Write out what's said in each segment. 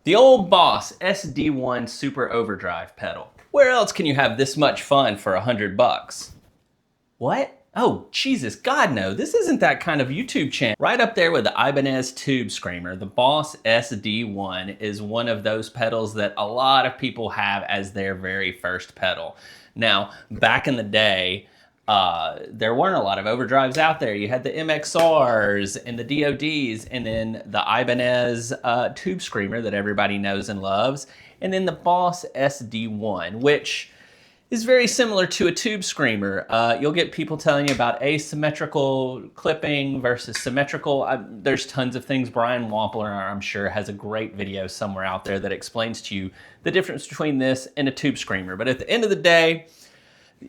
The old Boss SD-1 Super Overdrive pedal. Where else can you have this much fun for $100? What? Oh, Jesus, God no, this isn't that kind of YouTube channel. Right up there with the Ibanez Tube Screamer, the Boss SD-1 is one of those pedals that a lot of people have as their very first pedal. Now, back in the day, there weren't a lot of overdrives out there. You had the MXRs and the DODs, and then the Ibanez Tube Screamer that everybody knows and loves, and then the Boss SD-1, which is very similar to a Tube Screamer. You'll get people telling you about asymmetrical clipping versus symmetrical. There's tons of things. Brian Wampler, I'm sure, has a great video somewhere out there that explains to you the difference between this and a Tube Screamer. But at the end of the day,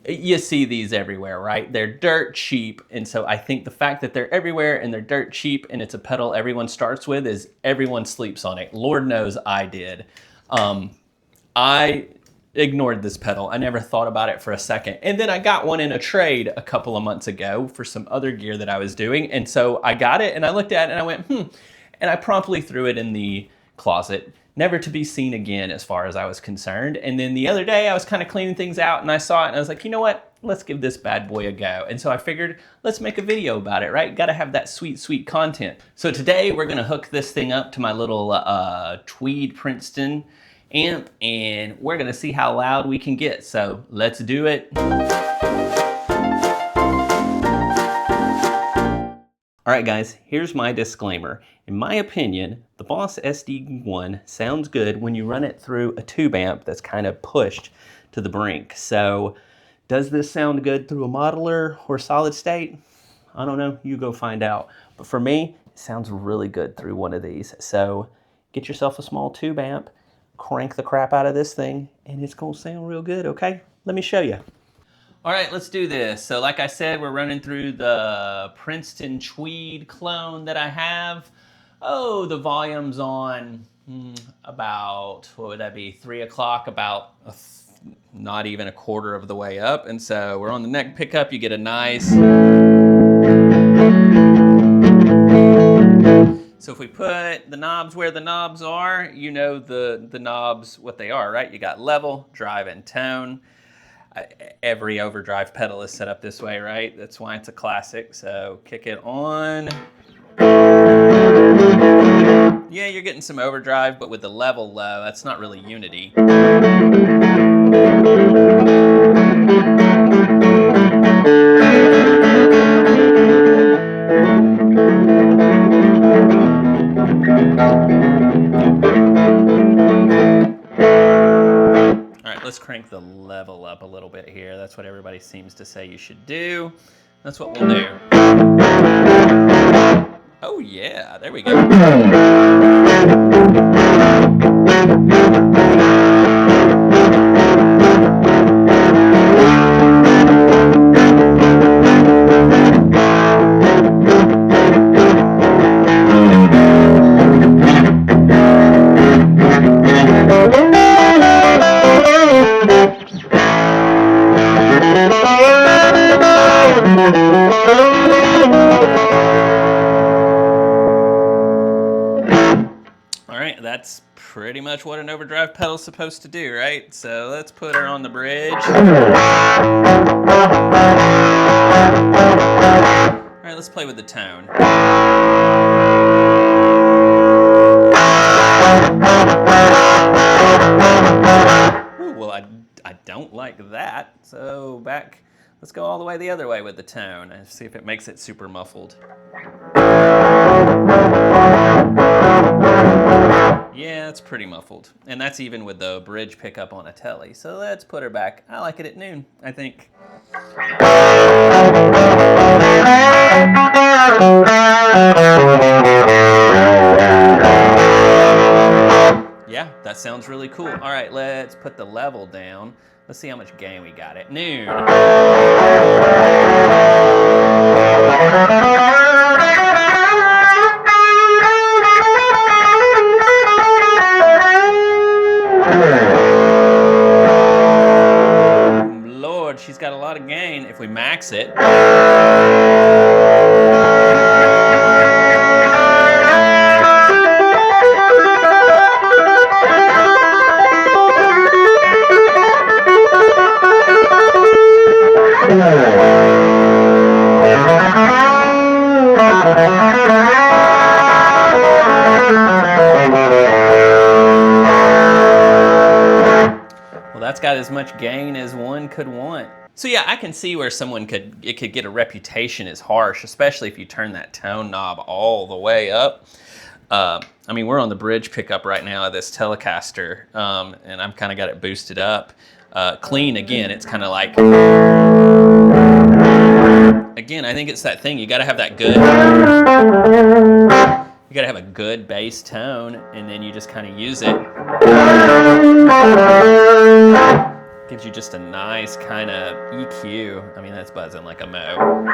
you see these everywhere, right? They're dirt cheap, and so I think the fact that they're everywhere and they're dirt cheap and it's a pedal everyone starts with is everyone sleeps on it. Lord knows I did. I ignored this pedal. I never thought about it for a second. And then I got one in a trade a couple of months ago for some other gear that I was doing, and so I got it and I looked at it and I went, and I promptly threw it in the closet, never to be seen again as far as I was concerned. And then the other day I was kind of cleaning things out and I saw it and I was like, you know what? Let's give this bad boy a go. And so I figured, let's make a video about it, right? Gotta have that sweet, sweet content. So today we're gonna hook this thing up to my little Tweed Princeton amp, and we're gonna see how loud we can get. So let's do it. All right, guys, here's my disclaimer. In my opinion, the Boss SD-1 sounds good when you run it through a tube amp that's kind of pushed to the brink. So does this sound good through a modeler or solid state? I don't know, you go find out. But for me, it sounds really good through one of these. So get yourself a small tube amp, crank the crap out of this thing, and it's gonna sound real good, okay? Let me show you. All right, let's do this. So like I said, we're running through the Princeton Tweed clone that I have. Oh, the volume's on about, what would that be, 3 o'clock, about not even a quarter of the way up. And so we're on the neck pickup, you get a nice. So if we put the knobs where the knobs are, you know the knobs, what they are, right? You got level, drive, and tone. Every overdrive pedal is set up this way, right? That's why it's a classic. So kick it on. Yeah, you're getting some overdrive, but with the level low, that's not really unity. Let's crank the level up a little bit here. That's what everybody seems to say you should do. That's what we'll do. Oh yeah, there we go. That's pretty much what an overdrive pedal is supposed to do, right? So let's put her on the bridge. All right, let's play with the tone. Ooh, well, I don't like that. So let's go all the way the other way with the tone and see if it makes it super muffled. Yeah, it's pretty muffled. And that's even with the bridge pickup on a Tele. So let's put her back. I like it at noon, I think. Yeah, that sounds really cool. All right, let's put the level down. Let's see how much gain we got at noon. Lord, she's got a lot of gain if we max it. got as much gain as one could want. So yeah, I can see where someone could get a reputation as harsh, especially if you turn that tone knob all the way up. I mean, we're on the bridge pickup right now of this Telecaster, and I've kind of got it boosted up. Clean, again, it's kind of like, again, I think it's that thing, you gotta have that good, you gotta have a good bass tone, and then you just kind of use it. Gives you just a nice kind of EQ. I mean, that's buzzing like a mo.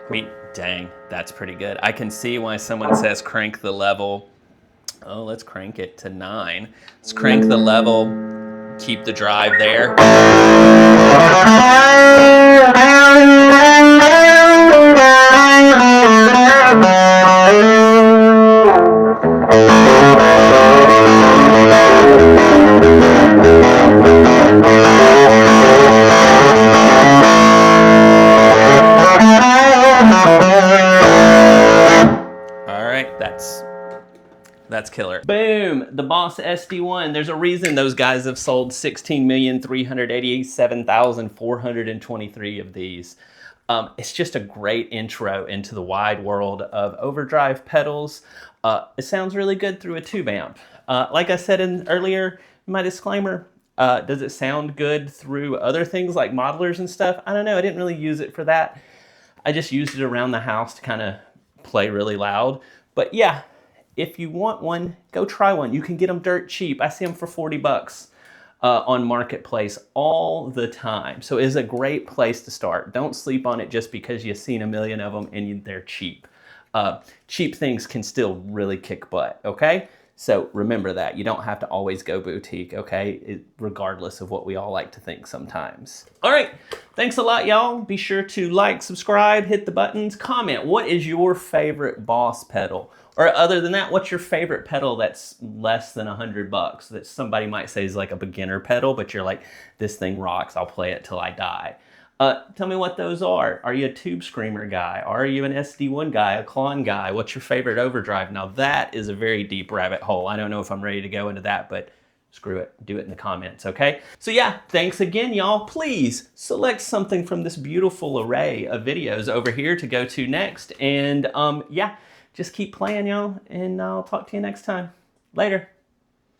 I mean, dang, that's pretty good. I can see why someone says crank the level. Oh, let's crank it to 9. Let's crank the level, keep the drive there. That's killer. Boom, the Boss SD-1. There's a reason those guys have sold 16,387,423 of these. It's just a great intro into the wide world of overdrive pedals. It sounds really good through a tube amp. Like I said earlier in my disclaimer, does it sound good through other things like modelers and stuff? I don't know, I didn't really use it for that. I just used it around the house to kind of play really loud. But yeah, if you want one, go try one. You can get them dirt cheap. I see them for 40 bucks on Marketplace all the time. So it's a great place to start. Don't sleep on it just because you've seen a million of them and they're cheap. Cheap things can still really kick butt, okay? So remember that. You don't have to always go boutique, okay? Regardless of what we all like to think sometimes. All right, thanks a lot, y'all. Be sure to like, subscribe, hit the buttons, comment. What is your favorite Boss pedal? Or other than that, what's your favorite pedal that's less than 100 bucks that somebody might say is like a beginner pedal, but you're like, this thing rocks, I'll play it till I die. Tell me what those are. Are you a Tube Screamer guy? Are you an SD-1 guy, a Klon guy? What's your favorite overdrive? Now that is a very deep rabbit hole. I don't know if I'm ready to go into that, but screw it, do it in the comments, okay? So yeah, thanks again, y'all. Please select something from this beautiful array of videos over here to go to next. And yeah, just keep playing, y'all, and I'll talk to you next time. Later.